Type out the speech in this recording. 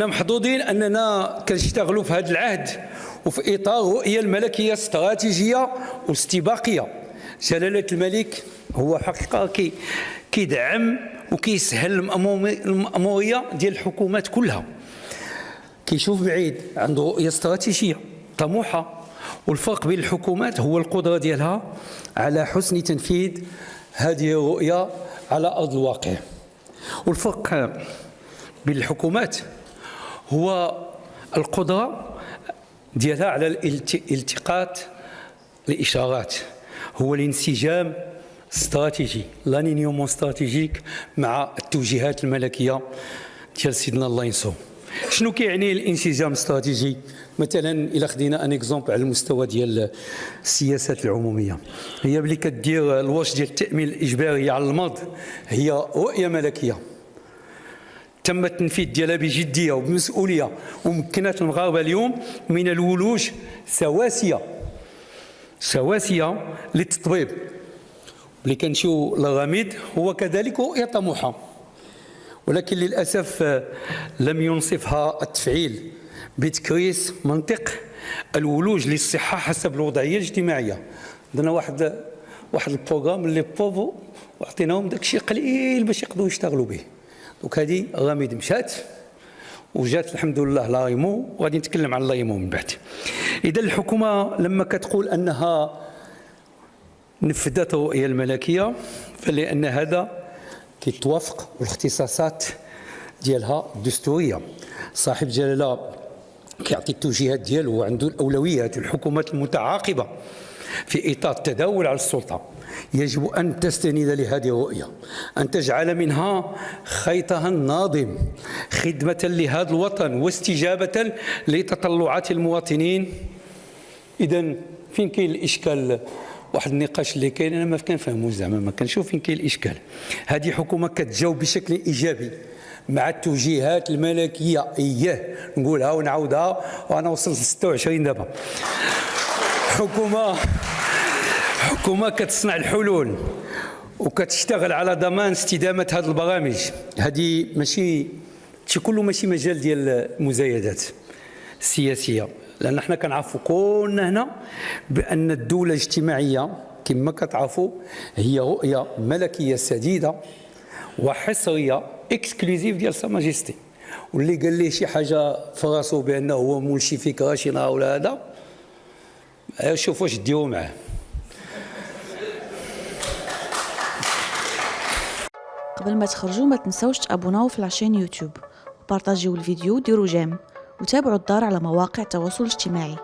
حنا محظوظين اننا كنشتغلوا في هذا العهد وفي اطار رؤيه الملكيه استراتيجيه واستباقيه. جلاله الملك هو حقيقه كيدعم وكيسهل المأموريه ديال الحكومات كلها، كيشوف بعيد، عنده رؤيه استراتيجيه طموحه. والفرق بين الحكومات هو القدره ديالها على حسن تنفيذ هذه الرؤيه على ارض الواقع. والفرق بين الحكومات هو القدرة ديالها على الالتقاط الإشارات، هو الانسجام استراتيجي، لانينيومون استراتيجيك مع التوجيهات الملكية ديال سيدنا الله ينصرو. شنو كيعني الانسجام الاستراتيجي؟ مثلا الا خدينا ان اكزومبل على المستوى ديال السياسات العموميه، هي ملي كدير الوش ديال التامين الاجباري على المرض هي رؤيه ملكيه تم التنفيذ ديالها بجديه وبمسؤوليه، ومكنت المغاربه اليوم من الولوج سواسيه للتطبيب. ملي كنمشيو للغميد هو كذلك رؤيه طموحه، ولكن للاسف لم ينصفها التفعيل بتكريس منطق الولوج للصحه حسب الوضعيه الاجتماعيه. عندنا واحد البروغرام اللي بوفو وعطيناهم داك الشيء قليل باش يقدروا يشتغلوا به. دونك هذه غاميد مشات وجات الحمد لله لايمو، وغادي نتكلم عن لايمو من بعد. اذا الحكومه لما كتقول انها نفذت الرؤيه الملكيه فلان هذا كيتوافق والاختصاصات ديالها الدستوريه. صاحب جلاله كيعطي التوجيهات ديالو وعنده الاولويات. الحكومات المتعاقبه في اطار التداول على السلطه يجب ان تستند لهذه الرؤيه، ان تجعل منها خيطها الناظم خدمه لهذا الوطن واستجابه لتطلعات المواطنين. اذا فين كاين الاشكال؟ واحد النقاش اللي كاين انا ما كنفهمو زعما، ما كنشوف فين كاين الاشكال. هذه حكومه كتجاوب بشكل ايجابي مع التوجيهات الملكيه، نقولها ونعاودها وانا وصلت ل 26 دابا. حكومه كتصنع الحلول وكتشتغل على ضمان استدامه هذه البرامج. هذه ماشي كله ماشي مجال ديال المزايدات السياسيه، لان احنا كنعرفوا كلنا هنا بان الدوله الاجتماعيه كما كتعرفوا هي رؤيه ملكيه سديده وحصريه اكسكلوزيف ديال سا ماجيستي. واللي قال ليه شي حاجه في راسو بانه هو مولشي فكره شي نهار ولا هذا، شوفوا واش ديروا معاه. قبل ما تخرجوا ما تنسوش تابوناو في العشان يوتيوب وبارطاجيو الفيديو وديروا جيم وتابعوا الدار على مواقع التواصل الاجتماعي.